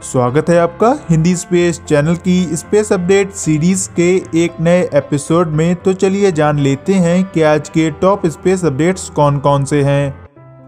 स्वागत है आपका हिंदी स्पेस चैनल की स्पेस अपडेट सीरीज के एक नए एपिसोड में। तो चलिए जान लेते हैं कि आज के टॉप स्पेस अपडेट्स कौन कौन से हैं।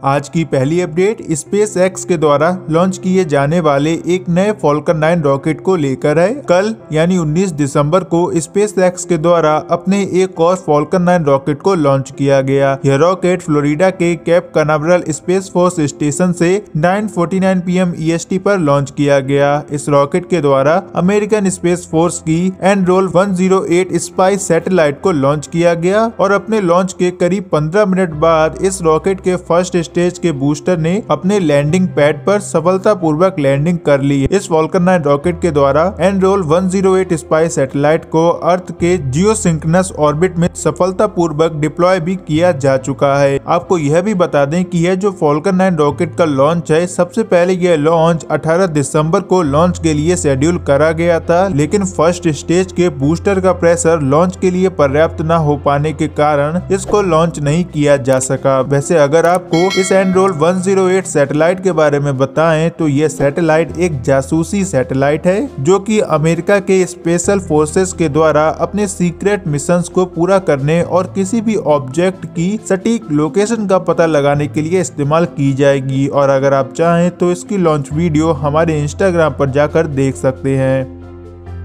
आज की पहली अपडेट स्पेस एक्स के द्वारा लॉन्च किए जाने वाले एक नए फॉल्कन 9 रॉकेट को लेकर है। कल यानी 19 दिसंबर को स्पेस एक्स के द्वारा अपने एक और फॉल्कन 9 रॉकेट को लॉन्च किया गया। यह रॉकेट फ्लोरिडा के cap Canaveral space force station से 9:49 PM EST पर लॉन्च किया गया। इस रॉकेट के द्वारा अमेरिकन स्पेस फोर्स की एनरोल 108 स्पाइस सैटेलाइट को लॉन्च किया गया और अपने लॉन्च के करीब 15 मिनट बाद इस रॉकेट के फर्स्ट स्टेज के बूस्टर ने अपने लैंडिंग पैड पर सफलतापूर्वक लैंडिंग कर ली। इस फॉल्कन 9 रॉकेट के द्वारा एनरोल 108 स्पाइस सैटेलाइट को अर्थ के जियोसिंक्रोनस ऑर्बिट में सफलतापूर्वक डिप्लॉय भी किया जा चुका है। आपको यह भी बता दें कि यह जो फॉल्कन 9 रॉकेट का लॉन्च है, सबसे पहले यह लॉन्च 18 दिसंबर को लॉन्च के लिए शेड्यूल करा गया था, लेकिन फर्स्ट स्टेज के बूस्टर का प्रेशर लॉन्च के लिए पर्याप्त न हो पाने के कारण इसको लॉन्च नहीं किया जा सका। वैसे अगर आपको इस एनरोल 108 सैटेलाइट के बारे में बताएं तो यह सैटेलाइट एक जासूसी सैटेलाइट है जो कि अमेरिका के स्पेशल फोर्सेस के द्वारा अपने सीक्रेट मिशंस को पूरा करने और किसी भी ऑब्जेक्ट की सटीक लोकेशन का पता लगाने के लिए इस्तेमाल की जाएगी। और अगर आप चाहें तो इसकी लॉन्च वीडियो हमारे इंस्टाग्राम पर जाकर देख सकते हैं।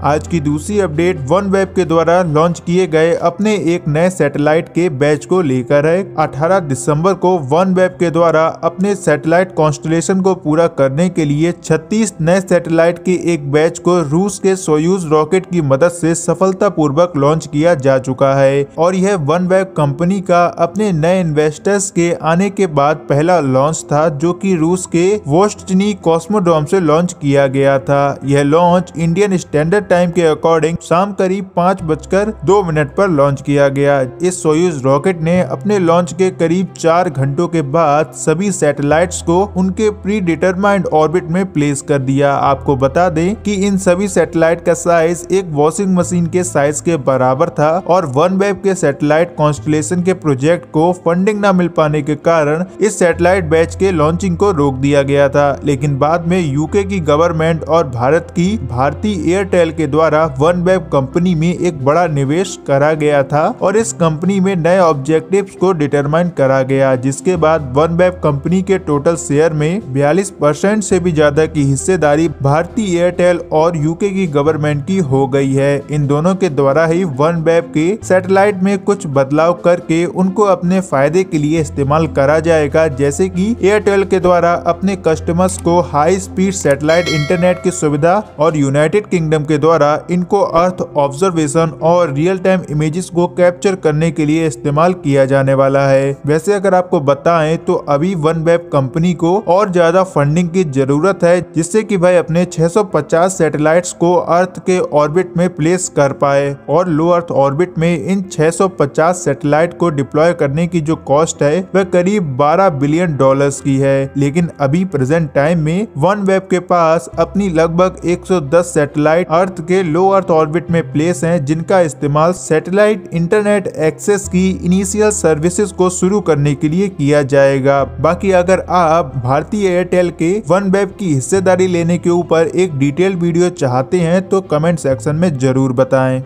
आज की दूसरी अपडेट वनवेब के द्वारा लॉन्च किए गए अपने एक नए सैटेलाइट के बैच को लेकर है। 18 दिसंबर को वनवेब के द्वारा अपने सैटेलाइट कॉन्स्टलेशन को पूरा करने के लिए 36 नए सैटेलाइट के एक बैच को रूस के सोयूज रॉकेट की मदद से सफलतापूर्वक लॉन्च किया जा चुका है और यह वनवेब कंपनी का अपने नए इन्वेस्टर्स के आने के बाद पहला लॉन्च था, जो कि रूस के वोस्टनी कॉस्मोड्रोम से लॉन्च किया गया था। यह लॉन्च इंडियन स्टैंडर्ड टाइम के अकॉर्डिंग शाम करीब 5:02 पर लॉन्च किया गया। इस सोयूज रॉकेट ने अपने लॉन्च के करीब 4 घंटों के बाद सभी सैटेलाइट्स को उनके प्री डिटरमाइंड ऑर्बिट में प्लेस कर दिया। आपको बता दें कि इन सभी सैटेलाइट का साइज एक वॉशिंग मशीन के साइज के बराबर था और वनवेब के सैटेलाइट कॉन्स्टलेशन के प्रोजेक्ट को फंडिंग न मिल पाने के कारण इस सैटेलाइट बैच के लॉन्चिंग को रोक दिया गया था, लेकिन बाद में यूके की गवर्नमेंट और भारत की भारतीय एयरटेल के द्वारा वनवेब कंपनी में एक बड़ा निवेश करा गया था और इस कंपनी में नए ऑब्जेक्टिव्स को डिटरमाइन करा गया, जिसके बाद वनवेब कंपनी के टोटल शेयर में 42% से भी ज्यादा की हिस्सेदारी भारतीय एयरटेल और यूके की गवर्नमेंट की हो गई है। इन दोनों के द्वारा ही वनवेब के सैटेलाइट में कुछ बदलाव करके उनको अपने फायदे के लिए इस्तेमाल करा जाएगा, जैसे कि एयरटेल के द्वारा अपने कस्टमर्स को हाई स्पीड सैटेलाइट इंटरनेट की सुविधा और यूनाइटेड किंगडम के द्वारा इनको अर्थ ऑब्जर्वेशन और रियल टाइम इमेजेस को कैप्चर करने के लिए इस्तेमाल किया जाने वाला है। वैसे अगर आपको बताएं तो अभी वनवेब कंपनी को और ज्यादा फंडिंग की जरूरत है, जिससे कि भाई अपने 650 सैटेलाइट्स को अर्थ के ऑर्बिट में प्लेस कर पाए और लो अर्थ ऑर्बिट में इन 650 सैटेलाइट को डिप्लॉय करने की जो कॉस्ट है वह करीब $12 बिलियन की है। लेकिन अभी प्रेजेंट टाइम में वनवेब के पास अपनी लगभग 110 सैटेलाइट अर्थ के लो अर्थ ऑर्बिट में प्लेस हैं, जिनका इस्तेमाल सैटेलाइट इंटरनेट एक्सेस की इनिशियल सर्विसेज को शुरू करने के लिए किया जाएगा। बाकी अगर आप भारतीय एयरटेल के वनवेब की हिस्सेदारी लेने के ऊपर एक डिटेल वीडियो चाहते हैं तो कमेंट सेक्शन में जरूर बताएं।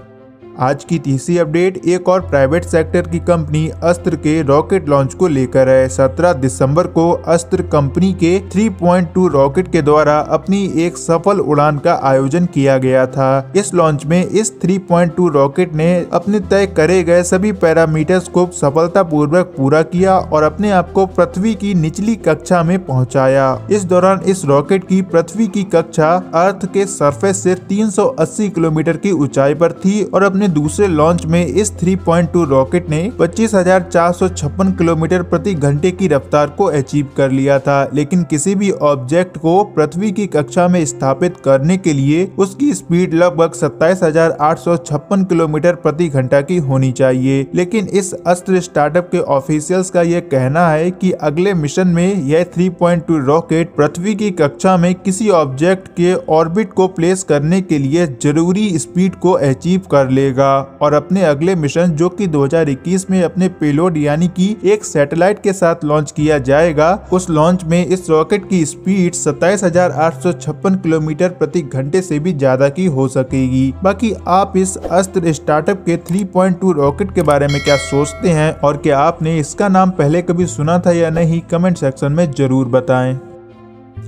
आज की तीसरी अपडेट एक और प्राइवेट सेक्टर की कंपनी अस्त्र के रॉकेट लॉन्च को लेकर है। 17 दिसंबर को अस्त्र कंपनी के 3.2 रॉकेट के द्वारा अपनी एक सफल उड़ान का आयोजन किया गया था। इस लॉन्च में इस 3.2 रॉकेट ने अपने तय करे गए सभी पैरामीटर्स को सफलतापूर्वक पूरा किया और अपने आप को पृथ्वी की निचली कक्षा में पहुंचाया। इस दौरान इस रॉकेट की पृथ्वी की कक्षा अर्थ के सरफेस से 380 किलोमीटर की ऊंचाई पर थी और अपने दूसरे लॉन्च में इस 3.2 रॉकेट ने 25,456 किलोमीटर प्रति घंटे की रफ्तार को अचीव कर लिया था। लेकिन किसी भी ऑब्जेक्ट को पृथ्वी की कक्षा में स्थापित करने के लिए उसकी स्पीड लगभग 27,856 किलोमीटर प्रति घंटा की होनी चाहिए। लेकिन इस अस्त्र स्टार्टअप के ऑफिशियल्स का यह कहना है कि अगले मिशन में यह 3.2 रॉकेट पृथ्वी की कक्षा में किसी ऑब्जेक्ट के ऑर्बिट को प्लेस करने के लिए जरूरी स्पीड को अचीव कर लेगा। पहुंचेगा और अपने अगले मिशन जो कि 2021 में अपने पेलोड यानी कि एक सैटेलाइट के साथ लॉन्च किया जाएगा, उस लॉन्च में इस रॉकेट की स्पीड 27,856 किलोमीटर प्रति घंटे से भी ज्यादा की हो सकेगी। बाकी आप इस अस्त्र स्टार्टअप के 3.2 रॉकेट के बारे में क्या सोचते हैं और क्या आपने इसका नाम पहले कभी सुना था या नहीं, कमेंट सेक्शन में जरूर बताएं।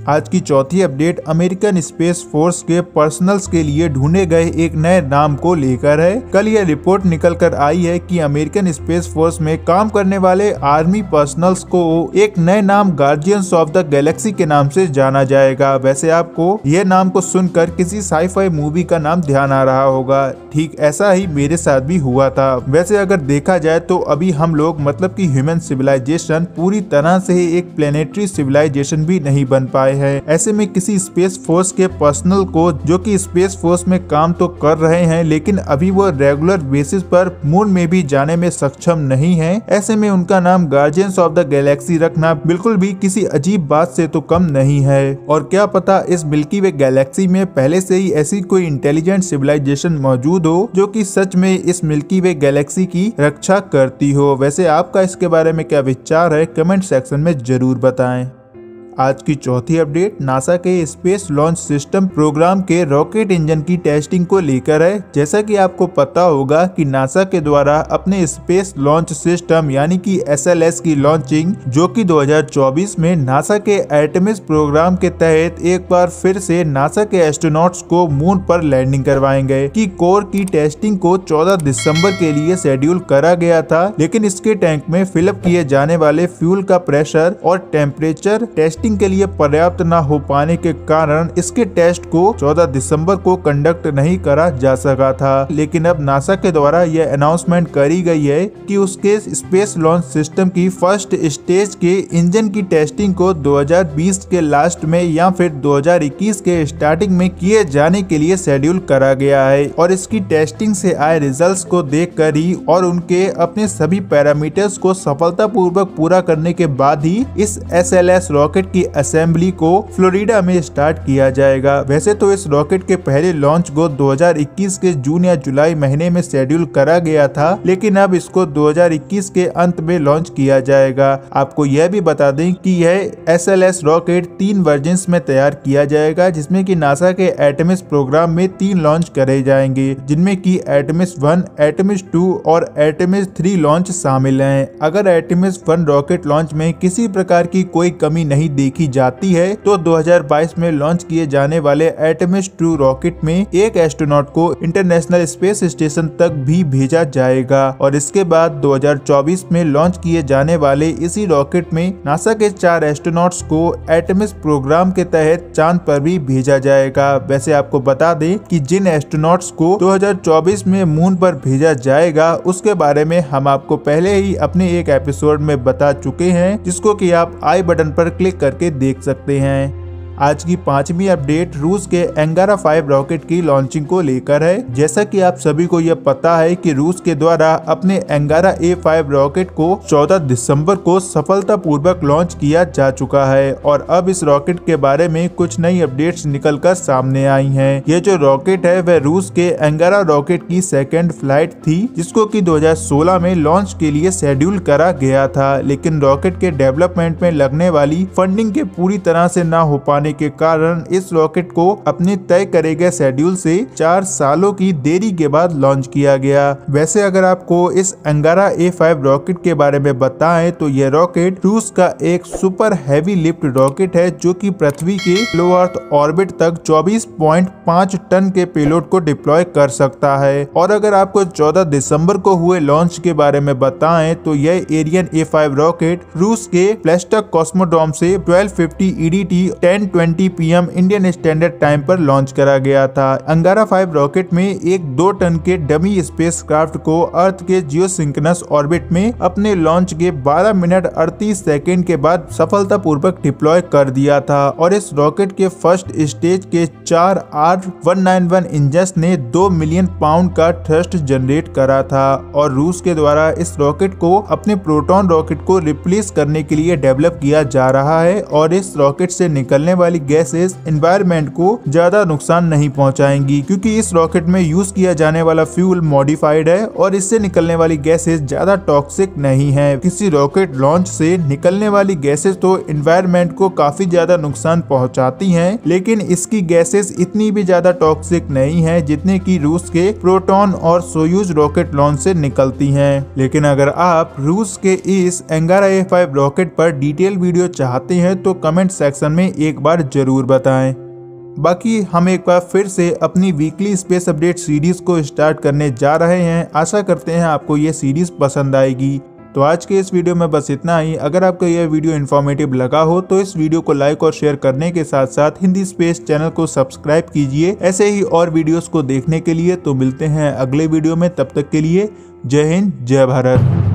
आज की चौथी अपडेट अमेरिकन स्पेस फोर्स के पर्सनल्स के लिए ढूंढे गए एक नए नाम को लेकर है। कल यह रिपोर्ट निकल कर आई है कि अमेरिकन स्पेस फोर्स में काम करने वाले आर्मी पर्सनल्स को एक नए नाम गार्जियंस ऑफ द गैलेक्सी के नाम से जाना जाएगा। वैसे आपको यह नाम को सुनकर किसी साई-फाई मूवी का नाम ध्यान आ रहा होगा। ठीक ऐसा ही मेरे साथ भी हुआ था। वैसे अगर देखा जाए तो अभी हम लोग मतलब कि ह्यूमन सिविलाइजेशन पूरी तरह से एक प्लेनेटरी सिविलाइजेशन भी नहीं बन पाए है। ऐसे में किसी स्पेस फोर्स के पर्सनल को जो कि स्पेस फोर्स में काम तो कर रहे हैं लेकिन अभी वो रेगुलर बेसिस पर मून में भी जाने में सक्षम नहीं है, ऐसे में उनका नाम गार्जियंस ऑफ द गैलेक्सी रखना बिल्कुल भी किसी अजीब बात से तो कम नहीं है। और क्या पता इस मिल्की वे गैलेक्सी में पहले से ही ऐसी कोई इंटेलिजेंट सिविलाइजेशन मौजूद हो जो कि सच में इस मिल्की वे गैलेक्सी की रक्षा करती हो। वैसे आपका इसके बारे में क्या विचार है, कमेंट सेक्शन में जरूर बताएं। आज की चौथी अपडेट नासा के स्पेस लॉन्च सिस्टम प्रोग्राम के रॉकेट इंजन की टेस्टिंग को लेकर है। जैसा कि आपको पता होगा कि नासा के द्वारा अपने स्पेस लॉन्च सिस्टम यानी कि SLS की लॉन्चिंग जो कि 2024 में नासा के आर्टेमिस प्रोग्राम के तहत एक बार फिर से नासा के एस्ट्रोनॉट्स को मून पर लैंडिंग करवाएंगे की कोर की टेस्टिंग को 14 दिसंबर के लिए शेड्यूल करा गया था, लेकिन इसके टैंक में फिलअप किए जाने वाले फ्यूल का प्रेशर और टेम्परेचर टेस्टिंग के लिए पर्याप्त न हो पाने के कारण इसके टेस्ट को 14 दिसंबर को कंडक्ट नहीं करा जा सका था। लेकिन अब नासा के द्वारा यह अनाउंसमेंट करी गई है कि उसके स्पेस लॉन्च सिस्टम की फर्स्ट स्टेज के इंजन की टेस्टिंग को 2020 के लास्ट में या फिर 2021 के स्टार्टिंग में किए जाने के लिए शेड्यूल करा गया है और इसकी टेस्टिंग से आए रिजल्ट्स को देखकर ही और उनके अपने सभी पैरामीटर्स को सफलतापूर्वक पूरा करने के बाद ही इस SLS रॉकेट की असेंबली को फ्लोरिडा में स्टार्ट किया जाएगा। वैसे तो इस रॉकेट के पहले लॉन्च को 2021 के जून या जुलाई महीने में शेड्यूल करा गया था, लेकिन अब इसको 2021 के अंत में लॉन्च किया जाएगा। आपको यह भी बता दें कि यह SLS रॉकेट 3 वर्जन्स में तैयार किया जाएगा, जिसमें कि नासा के आर्टेमिस प्रोग्राम में 3 लॉन्च करे जाएंगे, जिनमें कि आर्टेमिस 1, आर्टेमिस 2 और आर्टेमिस 3 लॉन्च शामिल हैं। अगर आर्टेमिस 1 रॉकेट लॉन्च में किसी प्रकार की कोई कमी नहीं देखी जाती है तो 2022 में लॉन्च किए जाने वाले आर्टेमिस 2 रॉकेट में एक एस्ट्रोनॉट को इंटरनेशनल स्पेस स्टेशन तक भी भेजा जाएगा और इसके बाद 2024 में लॉन्च किए जाने वाले इसी रॉकेट में नासा के 4 एस्ट्रोनॉट्स को आर्टेमिस प्रोग्राम के तहत चांद पर भी भेजा जाएगा। वैसे आपको बता दें कि जिन एस्ट्रोनॉट्स को 2024 में मून पर भेजा जाएगा उसके बारे में हम आपको पहले ही अपने एक एपिसोड में बता चुके हैं, जिसको कि आप आई बटन पर क्लिक करके देख सकते हैं। आज की 5वीं अपडेट रूस के एंगारा 5 रॉकेट की लॉन्चिंग को लेकर है। जैसा कि आप सभी को यह पता है कि रूस के द्वारा अपने एंगारा A5 रॉकेट को 14 दिसंबर को सफलतापूर्वक लॉन्च किया जा चुका है और अब इस रॉकेट के बारे में कुछ नई अपडेट्स निकलकर सामने आई हैं। यह जो रॉकेट है वह रूस के एंगारा रॉकेट की सेकेंड फ्लाइट थी, जिसको कि 2016 में लॉन्च के लिए शेड्यूल करा गया था, लेकिन रॉकेट के डेवलपमेंट में लगने वाली फंडिंग के पूरी तरह से न हो पाने के कारण इस रॉकेट को अपने तय करे गए शेड्यूल से 4 सालों की देरी के बाद लॉन्च किया गया। वैसे अगर आपको इस एंगारा A5 रॉकेट के बारे में बताएं तो यह रॉकेट रूस का एक सुपर हैवी लिफ्ट रॉकेट है जो कि पृथ्वी के लो अर्थ ऑर्बिट तक 24.5 टन के पेलोड को डिप्लॉय कर सकता है। और अगर आपको 14 दिसंबर को हुए लॉन्च के बारे में बताएं तो यह एरियन A5 रॉकेट रूस के प्लेस्टक कॉस्मोड्रोम से 1250 EDT 10:20 PM Indian standard time पर लॉन्च करा गया था। एंगारा 5 रॉकेट में एक 2 टन के डमी स्पेसक्राफ्ट को अर्थ के जियोसिंक्रोनस ऑर्बिट में अपने लॉन्च के 12 मिनट 38 सेकेंड के बाद सफलतापूर्वक डिप्लॉय कर दिया था और इस रॉकेट के फर्स्ट स्टेज के 4 R191 इंजन ने 2 मिलियन पाउंड का थ्रस्ट जनरेट करा था और रूस के द्वारा इस रॉकेट को अपने प्रोटॉन रॉकेट को रिप्लेस करने के लिए डेवलप किया जा रहा है और इस रॉकेट से निकलने वाली गैसेस एनवायरनमेंट को ज्यादा नुकसान नहीं पहुंचाएंगी, क्योंकि इस रॉकेट में यूज किया जाने वाला फ्यूल मॉडिफाइड है और इससे निकलने वाली गैसेस ज्यादा टॉक्सिक नहीं है। किसी रॉकेट लॉन्च से निकलने वाली गैसेस तो एनवायरनमेंट को काफी ज्यादा नुकसान पहुंचाती हैं, लेकिन इसकी गैसेस इतनी भी ज्यादा टॉक्सिक नहीं है जितने की रूस के प्रोटॉन और सोयूज रॉकेट लॉन्च से निकलती हैं। लेकिन अगर आप रूस के इस एंगारा A5 रॉकेट पर डिटेल वीडियो चाहते हैं तो कमेंट सेक्शन में एक बार जरूर बताएं। बाकी हम एक बार फिर से अपनी वीकली स्पेस अपडेट सीरीज को स्टार्ट करने जा रहे हैं। आशा करते हैं आपको ये सीरीज पसंद आएगी। तो आज के इस वीडियो में बस इतना ही। अगर आपको यह वीडियो इन्फॉर्मेटिव लगा हो तो इस वीडियो को लाइक और शेयर करने के साथ साथ हिंदी स्पेस चैनल को सब्सक्राइब कीजिए ऐसे ही और वीडियोस को देखने के लिए। तो मिलते हैं अगले वीडियो में, तब तक के लिए जय हिंद जय भारत।